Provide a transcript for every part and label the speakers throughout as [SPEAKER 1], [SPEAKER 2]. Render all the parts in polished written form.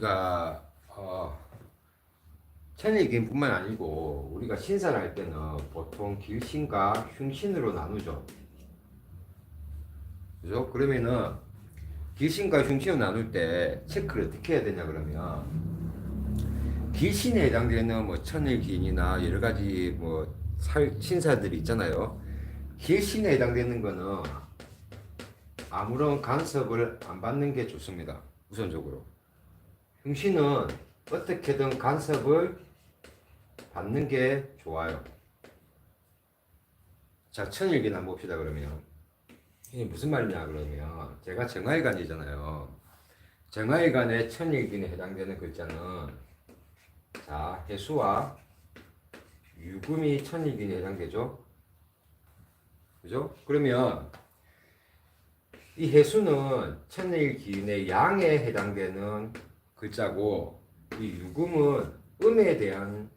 [SPEAKER 1] 우리가 천일기뿐만 아니고 우리가 신사를 할 때는 보통 길신과 흉신으로 나누죠. 그죠? 그러면은 길신과 흉신을 나눌 때 체크를 어떻게 해야 되냐 그러면 길신에 해당되는 뭐 천일기인이나 여러 가지 뭐 신사들이 있잖아요. 길신에 해당되는 거는 아무런 간섭을 안 받는 게 좋습니다. 우선적으로. 흉신은 어떻게든 간섭을 받는 게 좋아요. 자, 천일기나 한번 봅시다, 그러면. 이게 무슨 말이냐, 그러면. 제가 정화일간이잖아요. 정화일간의 천일기에 해당되는 글자는, 자, 해수와 유금이 천일기에 해당되죠? 그죠? 그러면, 이 해수는 천일기인의 양에 해당되는 글자고, 이 유금은 음에 대한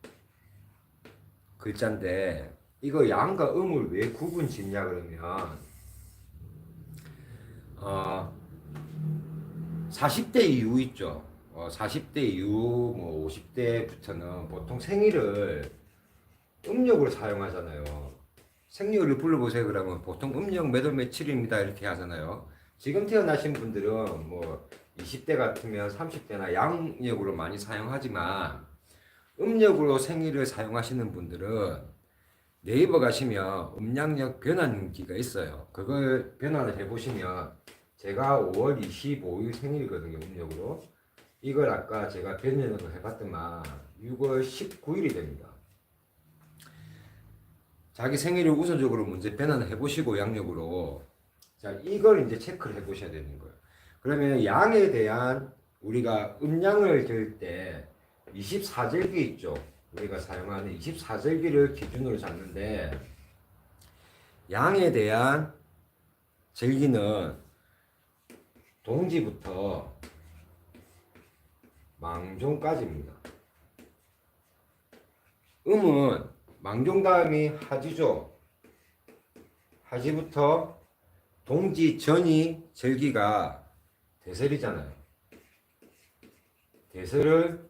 [SPEAKER 1] 글자인데, 이거 양과 음을 왜 구분 짓냐 그러면 40대 이후 있죠. 40대 이후 뭐 50대부터는 보통 생일을 음력으로 사용하잖아요. 생일을 불러보세요 그러면 보통 음력 몇 월 며칠입니다 이렇게 하잖아요. 지금 태어나신 분들은 뭐 20대 같으면 30대나 양력으로 많이 사용하지만 음력으로 생일을 사용하시는 분들은 네이버 가시면 음양력 변환기가 있어요. 그걸 변환을 해보시면 제가 5월 25일 생일이거든요. 음력으로. 이걸 아까 제가 변연으로 해봤더만 6월 19일이 됩니다. 자기 생일을 우선적으로 먼저 변환을 해보시고 양력으로 자 이걸 이제 체크를 해보셔야 되는 거예요. 그러면 양에 대한 우리가 음양을 들 때 24절기 있죠. 우리가 사용하는 24절기를 기준으로 잡는데 양에 대한 절기는 동지부터 망종까지입니다. 음은 망종 다음이 하지죠. 하지부터 동지 전이 절기가 대설이잖아요. 대설을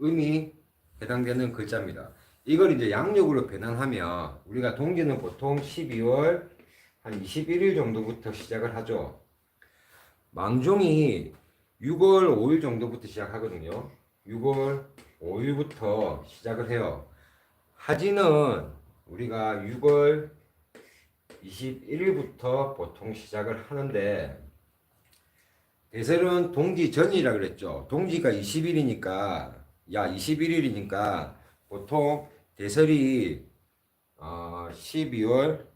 [SPEAKER 1] 음이 해당되는 글자입니다. 이걸 이제 양력으로 변환하면 우리가 동지는 보통 12월 한 21일 정도부터 시작을 하죠. 망종이 6월 5일 정도부터 시작하거든요. 6월 5일부터 시작을 해요. 하지는 우리가 6월 21일부터 보통 시작을 하는데 대설은 동지 전이라 그랬죠. 동지가 20일이니까 21일이니까 보통 대설이 12월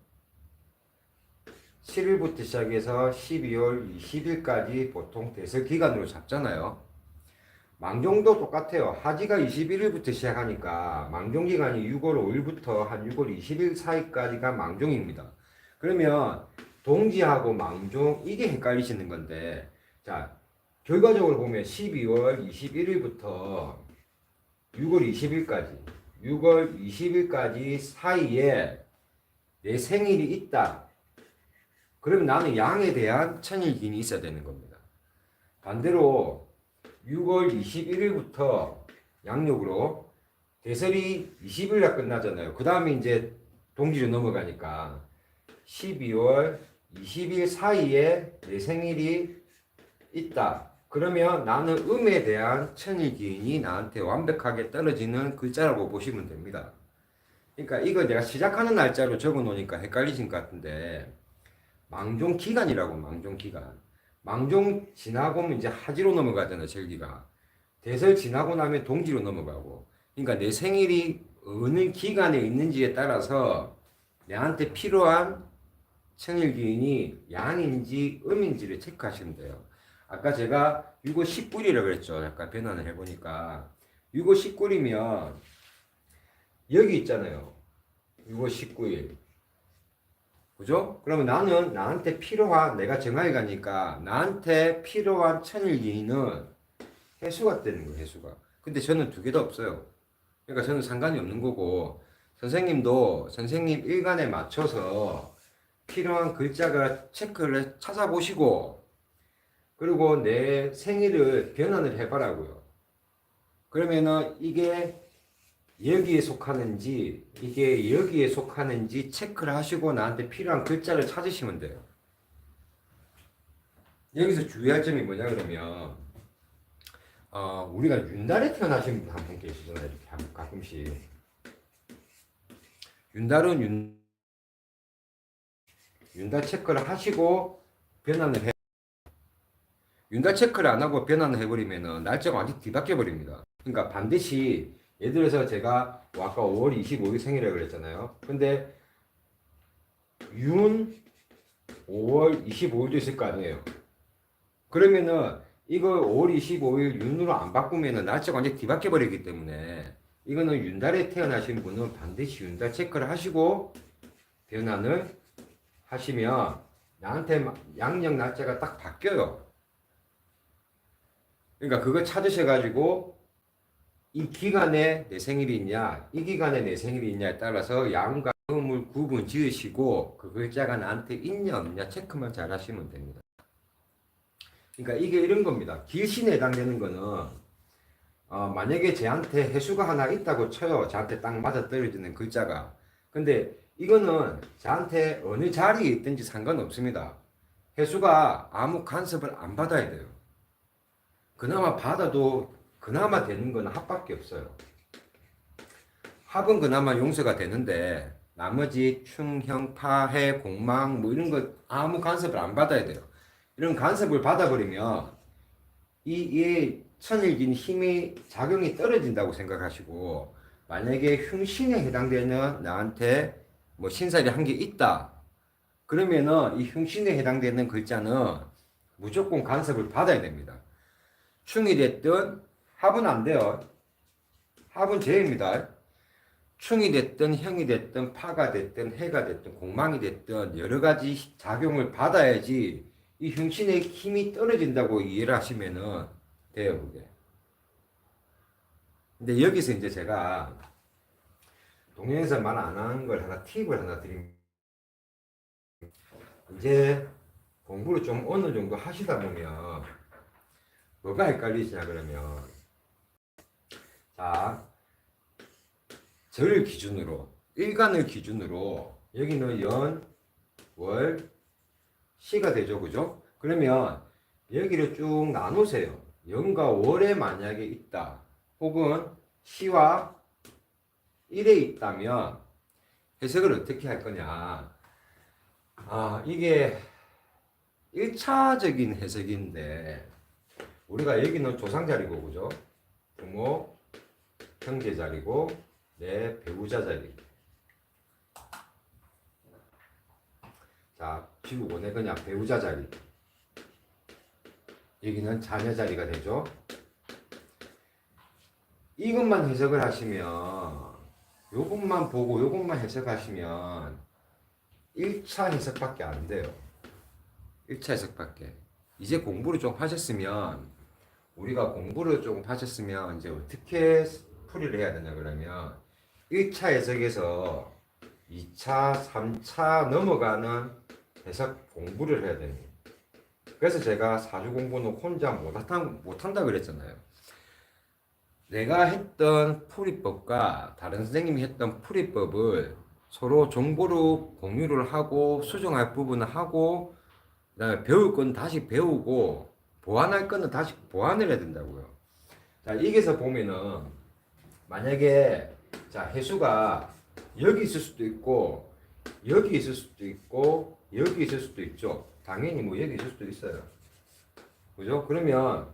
[SPEAKER 1] 7일부터 시작해서 12월 20일까지 보통 대설 기간으로 잡잖아요. 망종도 똑같아요. 하지가 21일부터 시작하니까 망종 기간이 6월 5일부터 한 6월 20일 사이까지가 망종입니다. 그러면 동지하고 망종 이게 헷갈리시는 건데 자 결과적으로 보면 12월 21일부터 6월 20일까지 사이에 내 생일이 있다. 그러면 나는 양에 대한 천일기인이 있어야 되는 겁니다. 반대로 6월 21일부터 양력으로 대설이 20일날 끝나잖아요. 그 다음에 이제 동지로 넘어가니까 12월 20일 사이에 내 생일이 있다. 그러면 나는 음에 대한 천일기인이 나한테 완벽하게 떨어지는 글자라고 보시면 됩니다. 그러니까 이거 내가 시작하는 날짜로 적어 놓으니까 헷갈리신 것 같은데 망종 기간이라고 망종 기간. 망종 지나고 이제 하지로 넘어가잖아요. 절기가. 대설 지나고 나면 동지로 넘어가고. 그러니까 내 생일이 어느 기간에 있는지에 따라서 내한테 필요한 천일기인이 양인지 음인지를 체크하시면 돼요. 아까 제가 6월 19일이라고 그랬죠. 약간 변환을 해보니까 6월 19일이면 여기 있잖아요. 6월 19일. 그죠? 그러면 나는 나한테 필요한 내가 정하게 가니까 나한테 필요한 천일기인은 해수가 되는 거예요. 해수가. 근데 저는 두 개 다 없어요. 그러니까 저는 상관이 없는 거고 선생님도 선생님 일간에 맞춰서 필요한 글자가 체크를 찾아보시고 그리고 내 생일을 변환을 해봐라고요. 그러면은 이게 여기에 속하는지 이게 여기에 속하는지 체크를 하시고 나한테 필요한 글자를 찾으시면 돼요. 여기서 주의할 점이 뭐냐 그러면 우리가 윤달에 태어나신 분 한 분 계시잖아요. 이렇게 가끔씩 윤달은 윤달 체크를 하시고 변환을 해. 윤달 체크를 안 하고 변환을 해버리면은 날짜가 완전 뒤바뀌어 버립니다. 그러니까 반드시 예를 들어서 제가 아까 5월 25일 생일이라고 그랬잖아요. 근데 윤 5월 25일도 있을 거 아니에요. 그러면은 이거 5월 25일 윤으로 안 바꾸면은 날짜가 완전 뒤바뀌어 버리기 때문에 이거는 윤달에 태어나신 분은 반드시 윤달 체크를 하시고 변환을 하시면 나한테 양력 날짜가 딱 바뀌어요. 그러니까 그거 찾으셔가지고 이 기간에 내 생일이 있냐, 이 기간에 내 생일이 있냐에 따라서 양과 음을 구분 지으시고 그 글자가 나한테 있냐 없냐 체크만 잘 하시면 됩니다. 그러니까 이게 이런 겁니다. 길신에 해당되는 거는 만약에 쟤한테 해수가 하나 있다고 쳐요. 저한테 딱 맞아 떨어지는 글자가. 근데 이거는 저한테 어느 자리에 있든지 상관없습니다. 해수가 아무 간섭을 안 받아야 돼요. 그나마 받아도 그나마 되는 건 합밖에 없어요. 합은 그나마 용서가 되는데 나머지 충형, 파해, 공망 뭐 이런 거 아무 간섭을 안 받아야 돼요. 이런 간섭을 받아버리면 이 천일긴 힘이 작용이 떨어진다고 생각하시고 만약에 흉신에 해당되는 나한테 뭐 신살이 한 개 있다. 그러면은 이 흉신에 해당되는 글자는 무조건 간섭을 받아야 됩니다. 충이 됐든 합은 안 돼요. 합은 죄입니다. 충이 됐든 형이 됐든 파가 됐든 해가 됐든 공망이 됐든 여러 가지 작용을 받아야지 이 흉신의 힘이 떨어진다고 이해를 하시면은 돼요, 그게. 근데 여기서 이제 제가 동영에서 말 안 하는 걸 하나 팁을 하나 드립니다. 이제 공부를 좀 어느 정도 하시다 보면 뭐가 헷갈리시냐 그러면 자, 절 기준으로 일간을 기준으로 여기는 연, 월, 시가 되죠, 그죠? 그러면 여기를 쭉 나누세요. 연과 월에 만약에 있다. 혹은 시와 일에 있다면 해석을 어떻게 할 거냐. 이게 1차적인 해석인데 우리가 여기는 조상 자리고 그죠? 부모, 형제 자리고 내 배우자 자리. 자, 지우고 내 그냥 배우자 자리. 여기는 자녀 자리가 되죠. 이것만 해석을 하시면 요것만 보고 요것만 해석하시면 1차 해석밖에 안 돼요. 1차 해석밖에. 이제 공부를 좀 하셨으면 우리가 공부를 조금 하셨으면 이제 어떻게 풀이를 해야 되냐 그러면 1차 해석에서 2차, 3차 넘어가는 해석 공부를 해야 됩니다. 그래서 제가 사주 공부는 혼자 못한다 그랬잖아요. 내가 했던 풀이법과 다른 선생님이 했던 풀이법을 서로 정보로 공유를 하고 수정할 부분을 하고 그다음에 배울 건 다시 배우고 보완할 거는 다시 보완을 해야 된다고요. 자, 여기서 보면은 만약에 자, 해수가 여기 있을 수도 있고 여기 있을 수도 있고 여기 있을 수도 있죠. 당연히 뭐 여기 있을 수도 있어요. 그죠? 그러면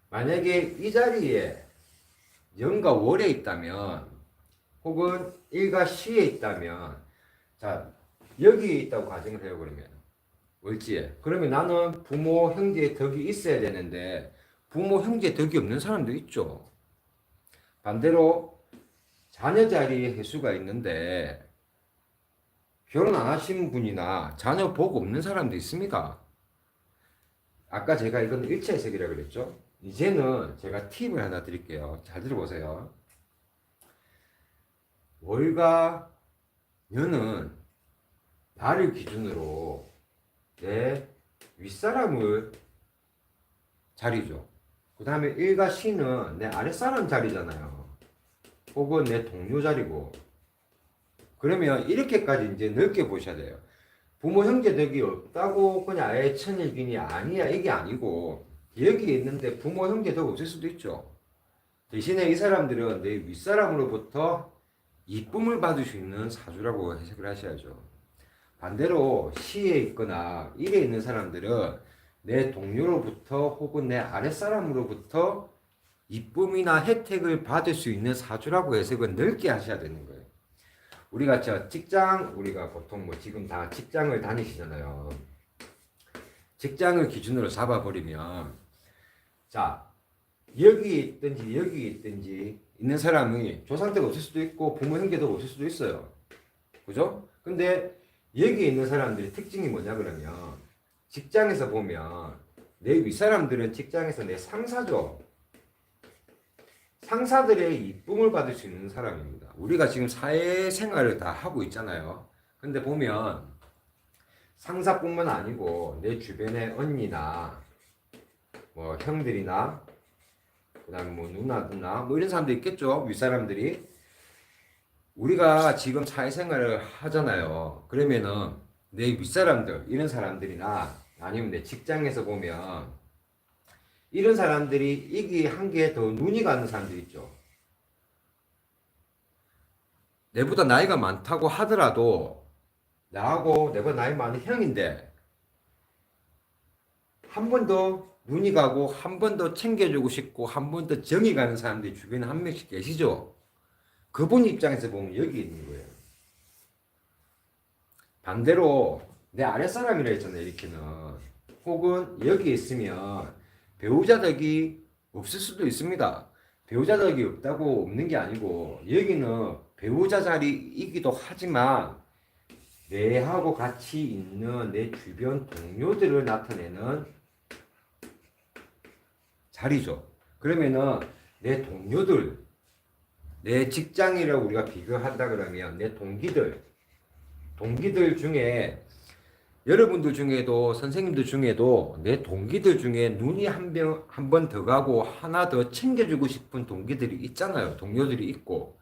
[SPEAKER 1] 만약에 이 자리에 연과 월에 있다면 혹은 일과 시에 있다면 자, 여기에 있다고 가정을 해요. 그러면 월지에. 그러면 나는 부모, 형제의 덕이 있어야 되는데 부모, 형제 덕이 없는 사람도 있죠. 반대로 자녀 자리에 해수가 있는데 결혼 안 하신 분이나 자녀 복 없는 사람도 있습니다. 아까 제가 이건 일체 해석이라고 그랬죠. 이제는 제가 팁을 하나 드릴게요. 잘 들어보세요. 월과 년은 나를 기준으로 내 윗사람을 자리죠. 그 다음에 일과 시는 내 아랫사람 자리잖아요. 혹은 내 동료 자리고. 그러면 이렇게까지 이제 넓게 보셔야 돼요. 부모 형제 덕이 없다고 그냥 아예 천일긴이 아니야 이게 아니고 여기 있는데 부모 형제 덕 없을 수도 있죠. 대신에 이 사람들은 내 윗사람으로부터 이쁨을 받을 수 있는 사주라고 해석을 하셔야죠. 반대로 시에 있거나 일에 있는 사람들은 내 동료로부터 혹은 내 아랫사람으로부터 이쁨이나 혜택을 받을 수 있는 사주라고 해석을 넓게 하셔야 되는 거예요. 우리가 우리가 보통 뭐 지금 다 직장을 다니시잖아요. 직장을 기준으로 잡아버리면, 자, 여기 있든지 있는 사람이 조상태가 없을 수도 있고 부모 형제도 없을 수도 있어요. 그죠? 근데 여기 있는 사람들의 특징이 뭐냐 그러면 직장에서 보면 내 윗사람들은 직장에서 내 상사죠. 상사들의 이쁨을 받을 수 있는 사람입니다. 우리가 지금 사회생활을 다 하고 있잖아요. 근데 보면 상사뿐만 아니고 내 주변의 언니나 뭐 형들이나 그다음 뭐 누나나 뭐 이런 사람들 있겠죠. 윗사람들이 우리가 지금 사회생활을 하잖아요. 그러면은 내 윗사람들 이런 사람들이나 아니면 내 직장에서 보면 이런 사람들이 이게 한 개 더 눈이 가는 사람들 있죠. 내보다 나이가 많다고 하더라도 나하고 내보다 나이 많은 형인데 한 번 더 눈이 가고 한 번 더 챙겨주고 싶고 한 번 더 정이 가는 사람들이 주변에 한 명씩 계시죠. 그분 입장에서 보면 여기 있는 거예요. 반대로 내 아랫사람이라 했잖아요. 이렇게는 혹은 여기 있으면 배우자 덕이 없을 수도 있습니다. 배우자 덕이 없다고 없는 게 아니고 여기는 배우자 자리이기도 하지만 내하고 같이 있는 내 주변 동료들을 나타내는 자리죠. 그러면은 내 동료들, 내 직장이라고 우리가 비교한다 그러면 내 동기들 중에 여러분들 중에도 선생님들 중에도 내 동기들 중에 눈이 한 번 더 가고 하나 더 챙겨주고 싶은 동기들이 있잖아요. 동료들이 있고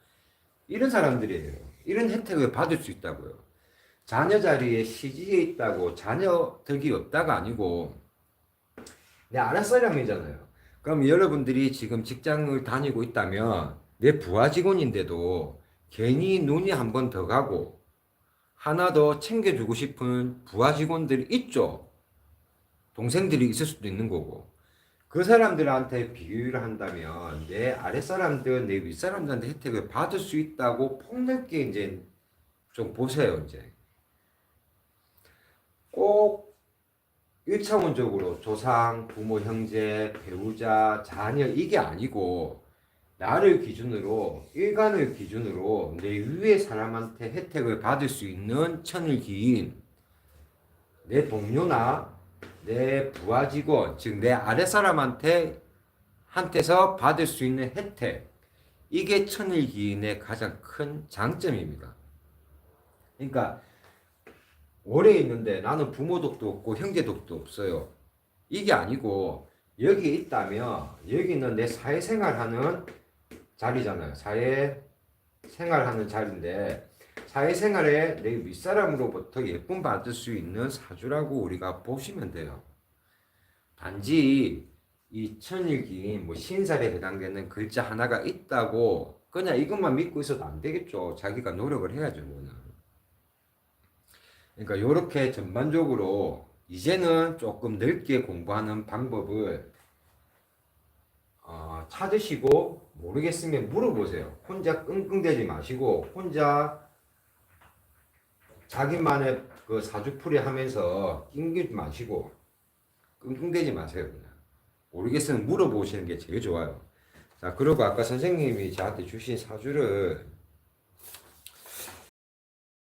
[SPEAKER 1] 이런 사람들이에요. 이런 혜택을 받을 수 있다고요. 자녀 자리에 시집에 있다고 자녀 덕이 없다가 아니고 내 아랫사람이잖아요. 그럼 여러분들이 지금 직장을 다니고 있다면 내 부하 직원인데도 괜히 눈이 한 번 더 가고 하나 더 챙겨주고 싶은 부하 직원들이 있죠. 동생들이 있을 수도 있는 거고. 그 사람들한테 비교를 한다면 내 아랫사람들, 내 윗사람들한테 혜택을 받을 수 있다고 폭넓게 이제 좀 보세요, 이제. 꼭 1차원적으로 조상, 부모, 형제, 배우자, 자녀 이게 아니고 나를 기준으로 일간을 기준으로 내 위의 사람한테 혜택을 받을 수 있는 천일기인 내 동료나 내 부하 직원 즉 내 아랫사람한테 한테서 받을 수 있는 혜택 이게 천일기인의 가장 큰 장점입니다. 그러니까 오래 있는데 나는 부모 덕도 없고 형제 덕도 없어요. 이게 아니고 여기 있다면 여기는 내 사회생활하는 자리잖아요. 사회생활하는 자리인데 사회생활에 내 윗사람으로부터 예쁨 받을 수 있는 사주라고 우리가 보시면 돼요. 단지 이 천일기 뭐 신살에 해당되는 글자 하나가 있다고 그냥 이것만 믿고 있어도 안 되겠죠. 자기가 노력을 해야죠. 뭐는. 그러니까 이렇게 전반적으로 이제는 조금 넓게 공부하는 방법을 찾으시고 모르겠으면 물어보세요. 혼자 끙끙대지 마시고 혼자 자기만의 그 사주풀이 하면서 낑기지 마시고 끙끙대지 마세요. 그냥. 모르겠으면 물어보시는 게 제일 좋아요. 자, 그리고 아까 선생님이 저한테 주신 사주를